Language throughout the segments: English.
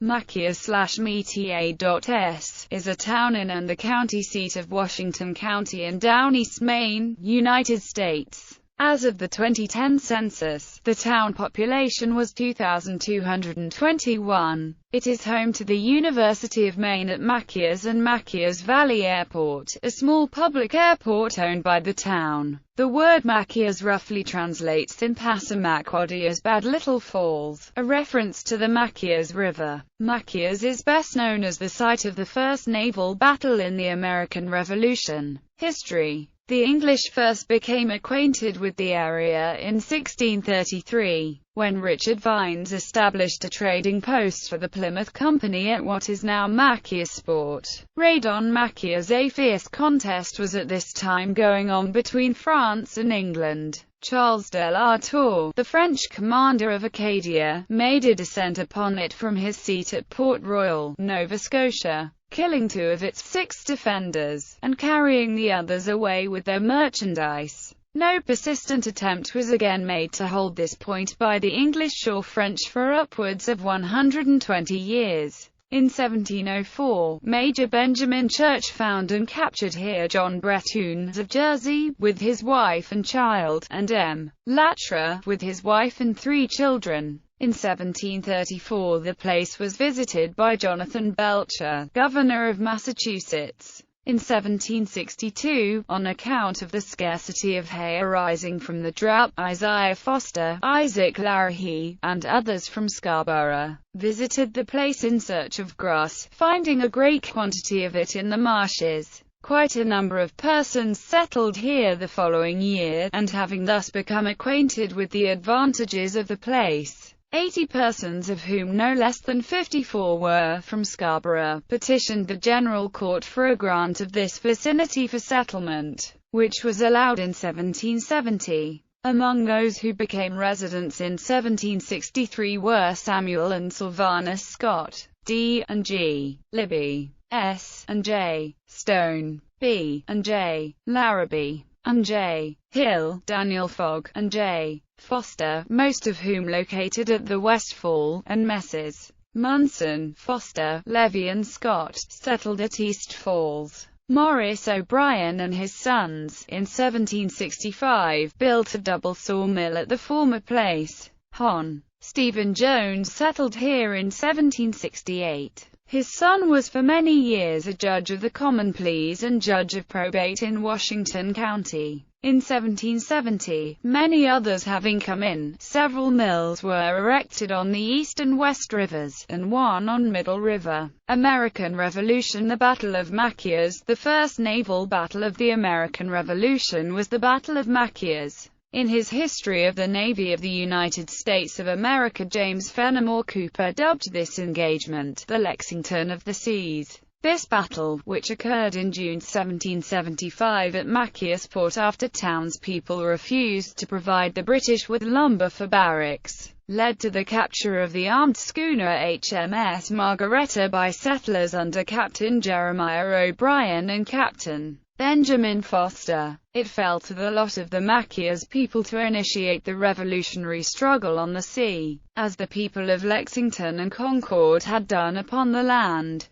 Machias/Meta.s is a town in and the county seat of Washington County in down East Maine, United States. As of the 2010 census, the town population was 2,221. It is home to the University of Maine at Machias and Machias Valley Airport, a small public airport owned by the town. The word Machias roughly translates in Passamaquoddy as Bad Little Falls, a reference to the Machias River. Machias is best known as the site of the first naval battle in the American Revolution. History. The English first became acquainted with the area in 1633, when Richard Vines established a trading post for the Plymouth Company at what is now Machiasport. Raid on Machias. A fierce contest was at this time going on between France and England. Charles de la Tour, the French commander of Acadia, made a descent upon it from his seat at Port Royal, Nova Scotia, killing 2 of its 6 defenders, and carrying the others away with their merchandise. No persistent attempt was again made to hold this point by the English or French for upwards of 120 years. In 1704, Major Benjamin Church found and captured here John Brettoons of Jersey, with his wife and child, and M. Latre, with his wife and 3 children. In 1734 the place was visited by Jonathan Belcher, governor of Massachusetts. In 1762, on account of the scarcity of hay arising from the drought, Isaiah Foster, Isaac Larrahee, and others from Scarborough, visited the place in search of grass, finding a great quantity of it in the marshes. Quite a number of persons settled here the following year, and having thus become acquainted with the advantages of the place, 80 persons, of whom no less than 54 were from Scarborough, petitioned the General Court for a grant of this vicinity for settlement, which was allowed in 1770. Among those who became residents in 1763 were Samuel and Sylvanus Scott, D. and G. Libby, S. and J. Stone, B. and J. Larrabee, and J. Hill, Daniel Fogg, and J. Foster, most of whom located at the West Fall, and Messrs. Munson, Foster, Levy and Scott, settled at East Falls. Morris O'Brien and his sons, in 1765, built a double sawmill at the former place. Hon. Stephen Jones settled here in 1768. His son was for many years a judge of the common pleas and judge of probate in Washington County. In 1770, many others having come in, several mills were erected on the East and West Rivers, and one on Middle River. American Revolution. The Battle of Machias. The first naval battle of the American Revolution was the Battle of Machias. In his History of the Navy of the United States of America, James Fenimore Cooper dubbed this engagement the Lexington of the Seas. This battle, which occurred in June 1775 at Machiasport after townspeople refused to provide the British with lumber for barracks, led to the capture of the armed schooner HMS Margaretta by settlers under Captain Jeremiah O'Brien and Captain Benjamin Foster. It fell to the lot of the Machias people to initiate the revolutionary struggle on the sea, as the people of Lexington and Concord had done upon the land.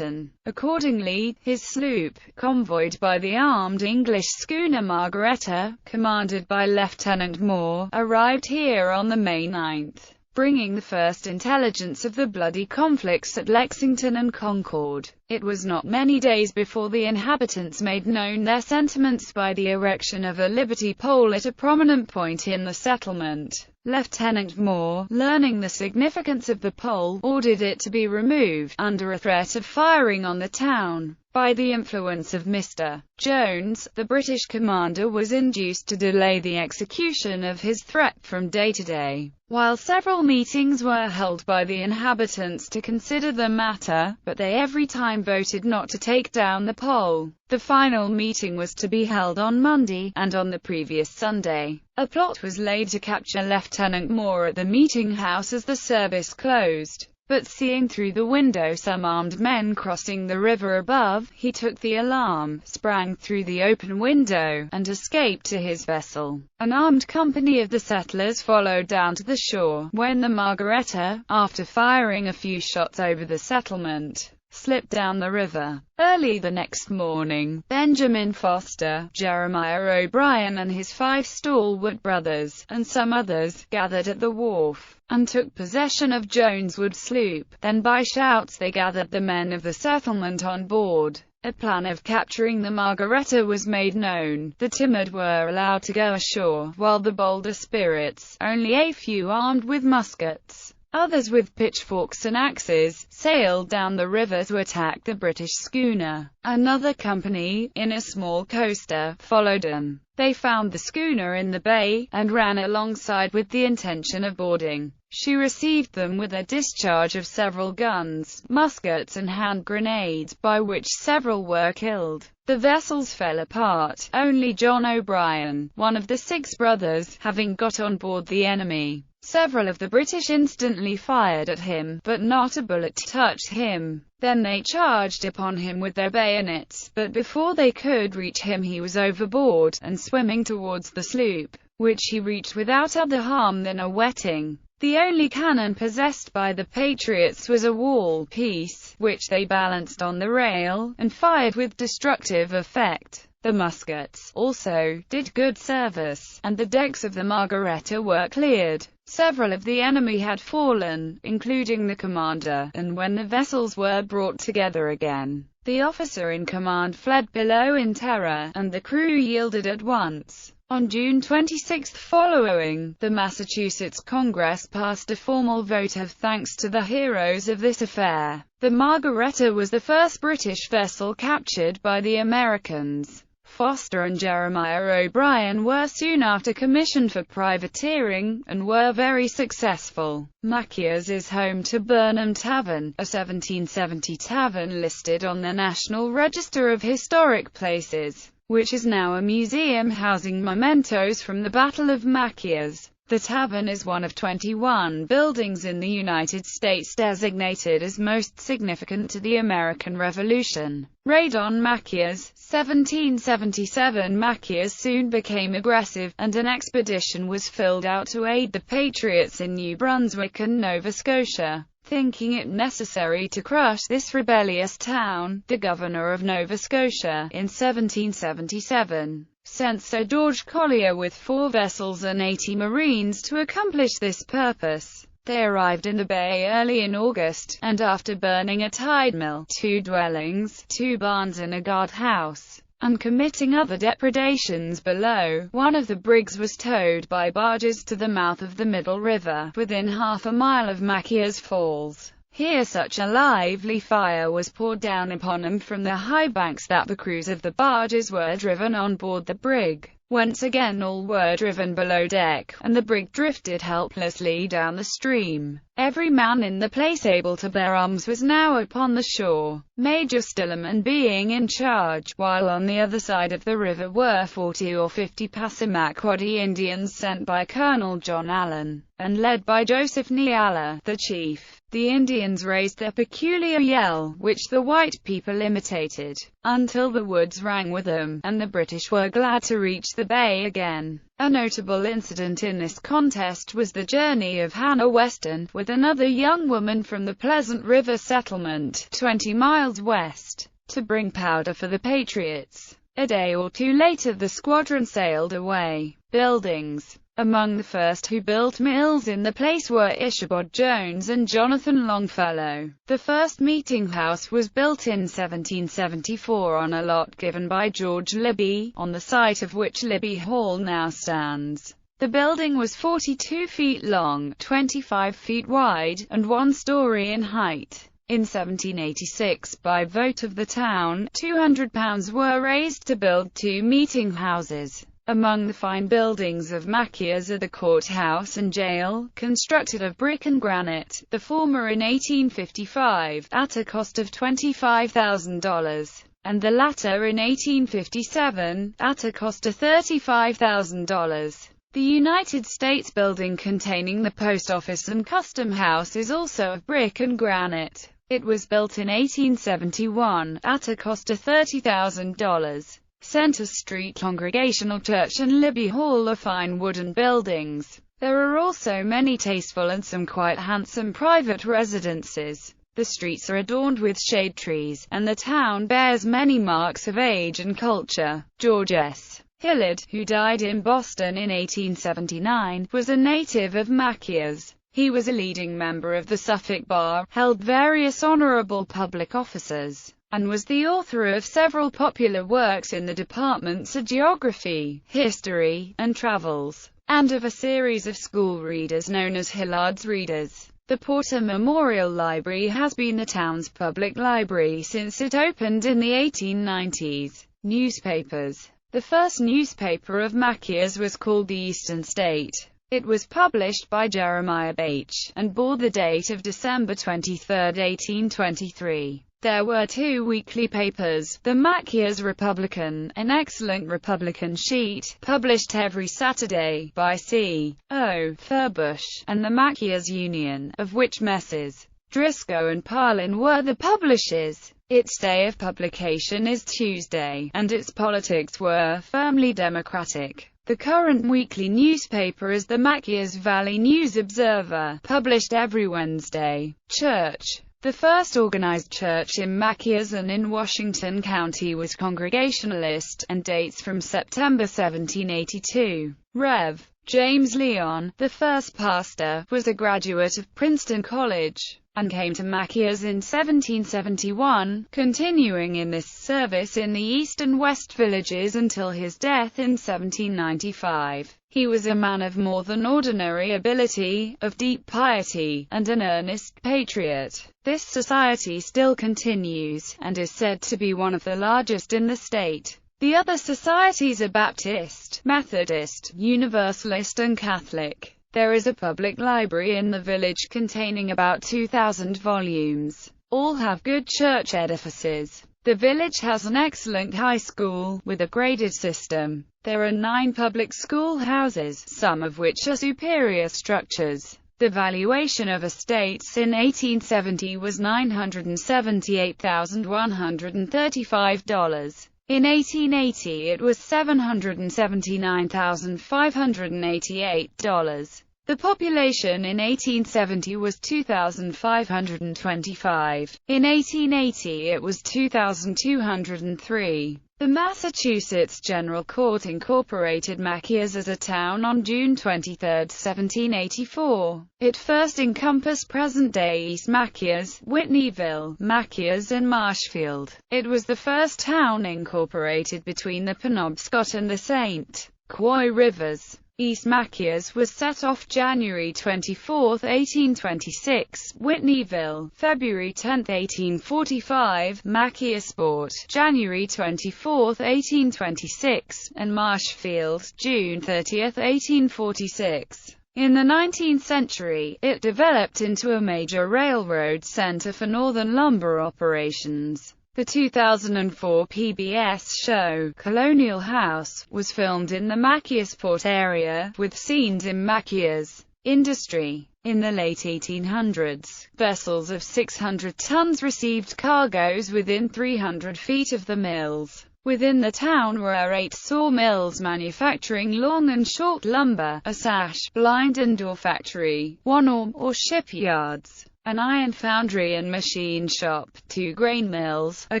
Accordingly, his sloop, convoyed by the armed English schooner Margaretta, commanded by Lieutenant Moore, arrived here on the May 9th, bringing the first intelligence of the bloody conflicts at Lexington and Concord. It was not many days before the inhabitants made known their sentiments by the erection of a liberty pole at a prominent point in the settlement. Lieutenant Moore, learning the significance of the pole, ordered it to be removed, under a threat of firing on the town. By the influence of Mr. Jones, the British commander was induced to delay the execution of his threat from day to day, while several meetings were held by the inhabitants to consider the matter, but they every time voted not to take down the pole. The final meeting was to be held on Monday, and on the previous Sunday, a plot was laid to capture Lieutenant Moore at the meeting house as the service closed. but seeing through the window some armed men crossing the river above, he took the alarm, sprang through the open window, and escaped to his vessel. An armed company of the settlers followed down to the shore, when the Margaretta, after firing a few shots over the settlement, slipped down the river. Early the next morning, Benjamin Foster, Jeremiah O'Brien and his 5 stalwart brothers, and some others, gathered at the wharf, and took possession of Joneswood sloop. Then by shouts they gathered the men of the settlement on board. A plan of capturing the Margaretta was made known. The timid were allowed to go ashore, while the bolder spirits, only a few armed with muskets, others with pitchforks and axes, sailed down the river to attack the British schooner. Another company, in a small coaster, followed them. They found the schooner in the bay, and ran alongside with the intention of boarding. She received them with a discharge of several guns, muskets and hand grenades, by which several were killed. The vessels fell apart, only John O'Brien, one of the 6 brothers, having got on board the enemy. Several of the British instantly fired at him, but not a bullet touched him. Then they charged upon him with their bayonets, but before they could reach him he was overboard, and swimming towards the sloop, which he reached without other harm than a wetting. The only cannon possessed by the Patriots was a wall piece, which they balanced on the rail, and fired with destructive effect. The muskets, also, did good service, and the decks of the Margaretta were cleared. Several of the enemy had fallen, including the commander, and when the vessels were brought together again, the officer in command fled below in terror, and the crew yielded at once. On June 26 following, the Massachusetts Congress passed a formal vote of thanks to the heroes of this affair. The Margaretta was the first British vessel captured by the Americans. Foster and Jeremiah O'Brien were soon after commissioned for privateering, and were very successful. Machias is home to Burnham Tavern, a 1770 tavern listed on the National Register of Historic Places, which is now a museum housing mementos from the Battle of Machias. The tavern is one of 21 buildings in the United States designated as most significant to the American Revolution. Raid on Machias, 1777. Machias soon became aggressive, and an expedition was filled out to aid the Patriots in New Brunswick and Nova Scotia. Thinking it necessary to crush this rebellious town, the governor of Nova Scotia, in 1777, sent Sir George Collier with 4 vessels and 80 marines to accomplish this purpose. They arrived in the bay early in August, and after burning a tide mill, 2 dwellings, 2 barns and a guardhouse, and committing other depredations below, one of the brigs was towed by barges to the mouth of the Middle River, within half a mile of Machias Falls. Here such a lively fire was poured down upon them from the high banks that the crews of the barges were driven on board the brig. Once again all were driven below deck, and the brig drifted helplessly down the stream. Every man in the place able to bear arms was now upon the shore, Major Stillman being in charge, while on the other side of the river were 40 or 50 Passamaquoddy Indians sent by Colonel John Allen, and led by Joseph Neala, the chief. The Indians raised their peculiar yell, which the white people imitated, until the woods rang with them, and the British were glad to reach the bay again. A notable incident in this contest was the journey of Hannah Weston, with another young woman from the Pleasant River settlement, 20 miles west, to bring powder for the Patriots. A day or 2 later the squadron sailed away. Buildings. Among the first who built mills in the place were Ichabod Jones and Jonathan Longfellow. The first meeting house was built in 1774 on a lot given by George Libby, on the site of which Libby Hall now stands. The building was 42 feet long, 25 feet wide, and 1 story in height. In 1786, by vote of the town, £200 were raised to build 2 meeting houses. Among the fine buildings of Machias are the courthouse and jail, constructed of brick and granite, the former in 1855, at a cost of $25,000, and the latter in 1857, at a cost of $35,000. The United States building containing the post office and custom house is also of brick and granite. It was built in 1871, at a cost of $30,000. Center Street Congregational Church and Libby Hall are fine wooden buildings. There are also many tasteful and some quite handsome private residences. The streets are adorned with shade trees, and the town bears many marks of age and culture. George S. Hillard, who died in Boston in 1879, was a native of Machias. He was a leading member of the Suffolk Bar, held various honorable public offices, and was the author of several popular works in the departments of geography, history, and travels, and of a series of school readers known as Hillard's Readers. The Porter Memorial Library has been the town's public library since it opened in the 1890s. Newspapers. The first newspaper of Machias was called the Eastern State. It was published by Jeremiah H. and bore the date of December 23, 1823. There were two weekly papers, the Machias Republican, an excellent Republican sheet, published every Saturday, by C. O. Furbush, and the Machias Union, of which Messrs. Driscoll and Parlin were the publishers. Its day of publication is Tuesday, and its politics were firmly Democratic. The current weekly newspaper is the Machias Valley News Observer, published every Wednesday. Church. The first organized church in Machias and in Washington County was Congregationalist, and dates from September 1782. Rev. James Leon, the first pastor, was a graduate of Princeton College, and came to Machias in 1771, continuing in this service in the east and west villages until his death in 1795. He was a man of more than ordinary ability, of deep piety, and an earnest patriot. This society still continues, and is said to be one of the largest in the state. The other societies are Baptist, Methodist, Universalist and Catholic. There is a public library in the village containing about 2,000 volumes. All have good church edifices. The village has an excellent high school, with a graded system. There are 9 public schoolhouses, some of which are superior structures. The valuation of estates in 1870 was $978,135. In 1880 it was $779,588. The population in 1870 was 2,525. In 1880 it was 2,203. The Massachusetts General Court incorporated Machias as a town on June 23, 1784. It first encompassed present-day East Machias, Whitneyville, Machias and Marshfield. It was the first town incorporated between the Penobscot and the St. Croix rivers. East Machias was set off January 24, 1826, Whitneyville, February 10, 1845, Machiasport, January 24, 1826, and Marshfield, June 30, 1846. In the 19th century, it developed into a major railroad center for northern lumber operations. The 2004 PBS show, Colonial House, was filmed in the Machiasport area, with scenes in Machias industry. In the late 1800s, vessels of 600 tons received cargoes within 300 feet of the mills. Within the town were 8 sawmills manufacturing long and short lumber, a sash, blind and door factory, 1 or more shipyards, an iron foundry and machine shop, 2 grain mills, a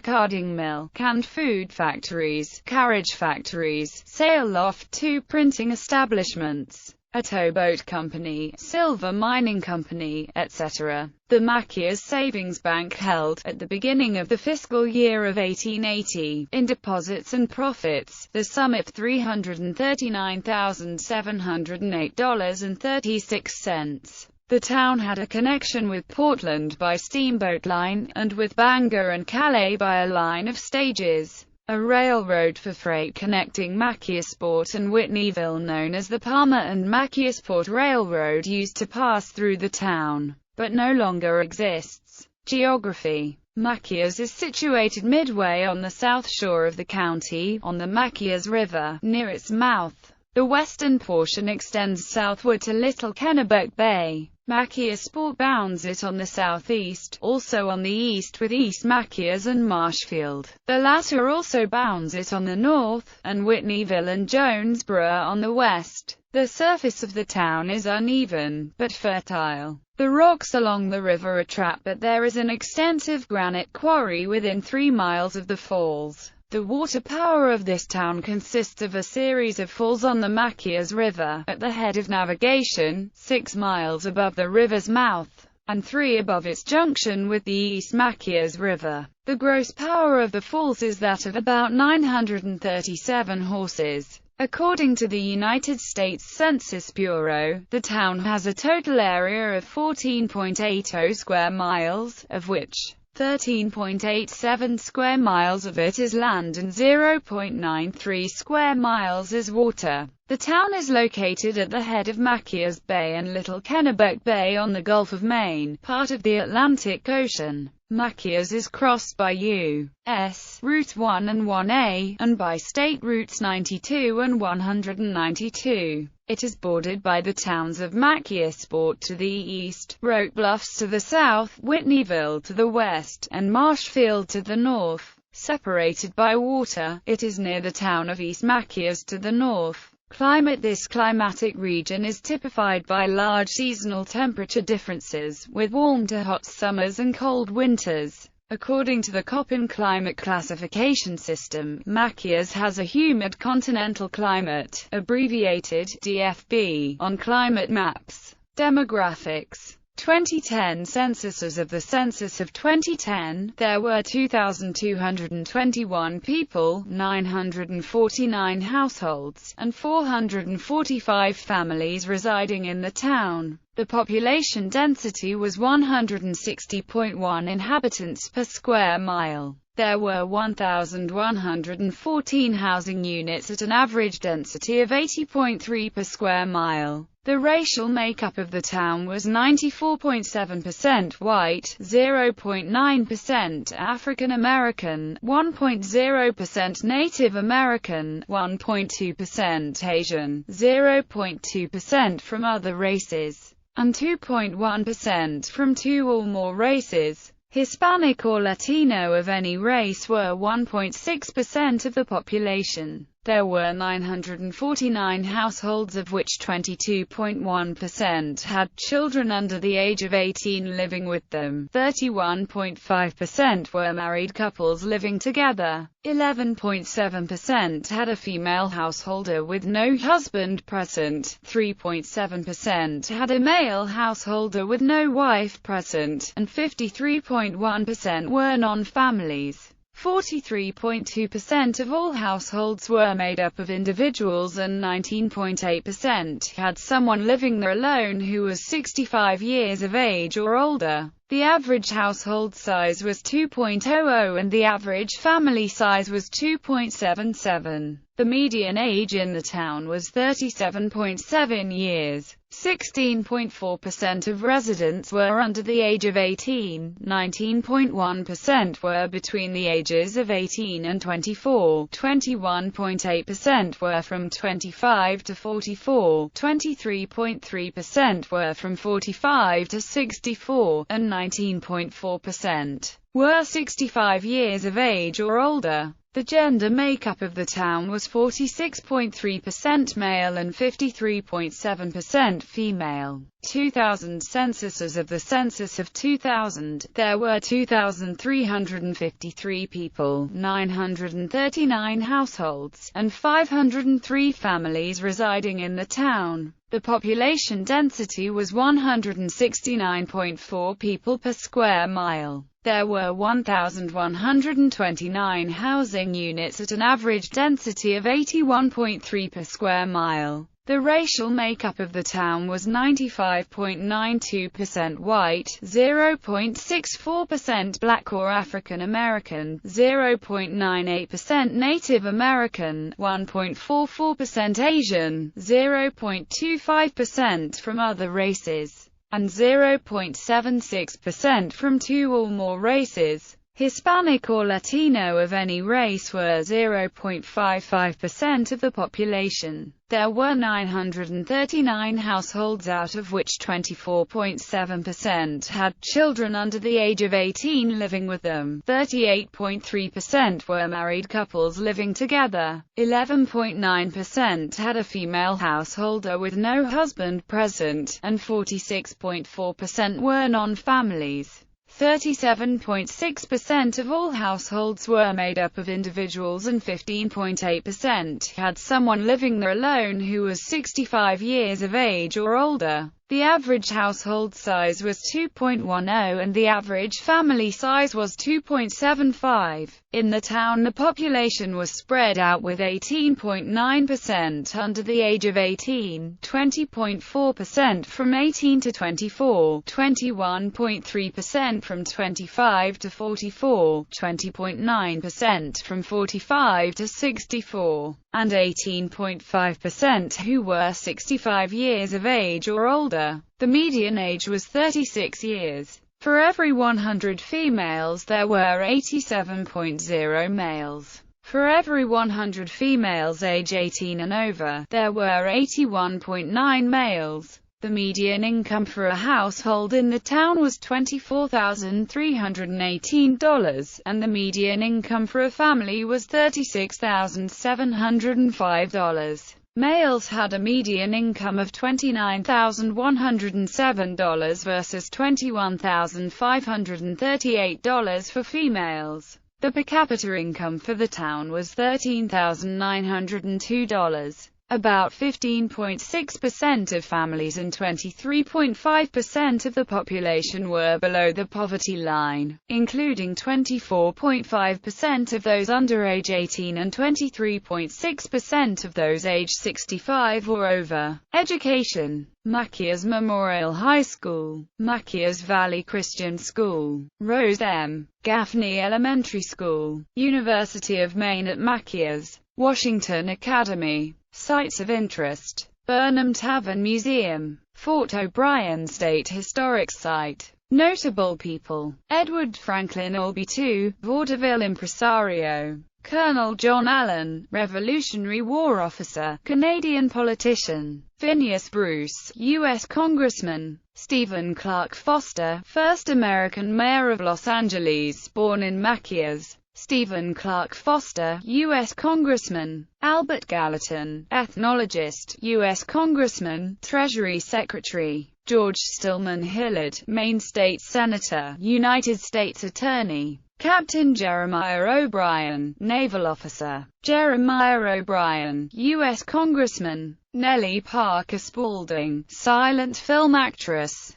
carding mill, canned food factories, carriage factories, sail loft, 2 printing establishments, a towboat company, silver mining company, etc. The Machias Savings Bank held, at the beginning of the fiscal year of 1880, in deposits and profits, the sum of $339,708.36. The town had a connection with Portland by steamboat line, and with Bangor and Calais by a line of stages. A railroad for freight connecting Machiasport and Whitneyville known as the Palmer and Machiasport Railroad used to pass through the town, but no longer exists. Geography. Machias is situated midway on the south shore of the county, on the Machias River, near its mouth. The western portion extends southward to Little Kennebec Bay. Machias bounds it on the southeast, also on the east with East Machias and Marshfield. The latter also bounds it on the north, and Whitneyville and Jonesboro on the west. The surface of the town is uneven, but fertile. The rocks along the river are trapped, but there is an extensive granite quarry within 3 miles of the falls. The water power of this town consists of a series of falls on the Machias River, at the head of navigation, 6 miles above the river's mouth, and 3 above its junction with the East Machias River. The gross power of the falls is that of about 937 horses. According to the United States Census Bureau, the town has a total area of 14.80 square miles, of which 13.87 square miles of it is land and 0.93 square miles is water. The town is located at the head of Machias Bay and Little Kennebec Bay on the Gulf of Maine, part of the Atlantic Ocean. Machias is crossed by U.S. Routes 1 and 1A, and by State Routes 92 and 192. It is bordered by the towns of Machiasport to the east, Roque Bluffs to the south, Whitneyville to the west, and Marshfield to the north. Separated by water, it is near the town of East Machias to the north. Climate. This climatic region is typified by large seasonal temperature differences, with warm to hot summers and cold winters. According to the Köppen climate classification system, Machias has a humid continental climate, abbreviated DFB, on climate maps. Demographics. 2010 census. As of the census of 2010, there were 2,221 people, 949 households, and 445 families residing in the town. The population density was 160.1 inhabitants per square mile. There were 1,114 housing units at an average density of 80.3 per square mile. The racial makeup of the town was 94.7% white, 0.9% African American, 1.0% Native American, 1.2% Asian, 0.2% from other races, and 2.1% from 2 or more races. Hispanic or Latino of any race were 1.6% of the population. There were 949 households, of which 22.1% had children under the age of 18 living with them, 31.5% were married couples living together, 11.7% had a female householder with no husband present, 3.7% had a male householder with no wife present, and 53.1% were non-families. 43.2% of all households were made up of individuals, and 19.8% had someone living there alone who was 65 years of age or older. The average household size was 2.00 and the average family size was 2.77. The median age in the town was 37.7 years. 16.4% of residents were under the age of 18, 19.1% were between the ages of 18 and 24, 21.8% were from 25 to 44, 23.3% were from 45 to 64, and 19.4% were 65 years of age or older. The gender makeup of the town was 46.3% male and 53.7% female. 2000 census. As of the census of 2000, there were 2,353 people, 939 households, and 503 families residing in the town. The population density was 169.4 people per square mile. There were 1,129 housing units at an average density of 81.3 per square mile. The racial makeup of the town was 95.92% white, 0.64% black or African American, 0.98% Native American, 1.44% Asian, 0.25% from other races, and 0.76% from 2 or more races. Hispanic or Latino of any race were 0.55% of the population. There were 939 households, out of which 24.7% had children under the age of 18 living with them. 38.3% were married couples living together. 11.9% had a female householder with no husband present, and 46.4% were non-families. 37.6% of all households were made up of individuals, and 15.8% had someone living there alone who was 65 years of age or older. The average household size was 2.10 and the average family size was 2.75. In the town, the population was spread out, with 18.9% under the age of 18, 20.4% from 18 to 24, 21.3% from 25 to 44, 20.9% from 45 to 64, and 18.5% who were 65 years of age or older. The median age was 36 years. For every 100 females there were 87.0 males. For every 100 females age 18 and over, there were 81.9 males. The median income for a household in the town was $24,318, and the median income for a family was $36,705. Males had a median income of $29,107 versus $21,538 for females. The per capita income for the town was $13,902. About 15.6% of families and 23.5% of the population were below the poverty line, including 24.5% of those under age 18 and 23.6% of those age 65 or over. Education: Machias Memorial High School, Machias Valley Christian School, Rose M. Gaffney Elementary School, University of Maine at Machias, Washington Academy. Sites of interest: Burnham Tavern Museum, Fort O'Brien State Historic Site. Notable people: Edward Franklin Albee II, vaudeville impresario. Colonel John Allen, Revolutionary War officer, Canadian politician. Phineas Bruce, U.S. Congressman. Stephen Clark Foster, first American mayor of Los Angeles, born in Machias. Stephen Clark Foster, U.S. Congressman. Albert Gallatin, ethnologist, U.S. Congressman, Treasury Secretary. George Stillman Hillard, Maine State Senator, United States Attorney. Captain Jeremiah O'Brien, naval officer. Jeremiah O'Brien, U.S. Congressman. Nellie Parker Spaulding, silent film actress.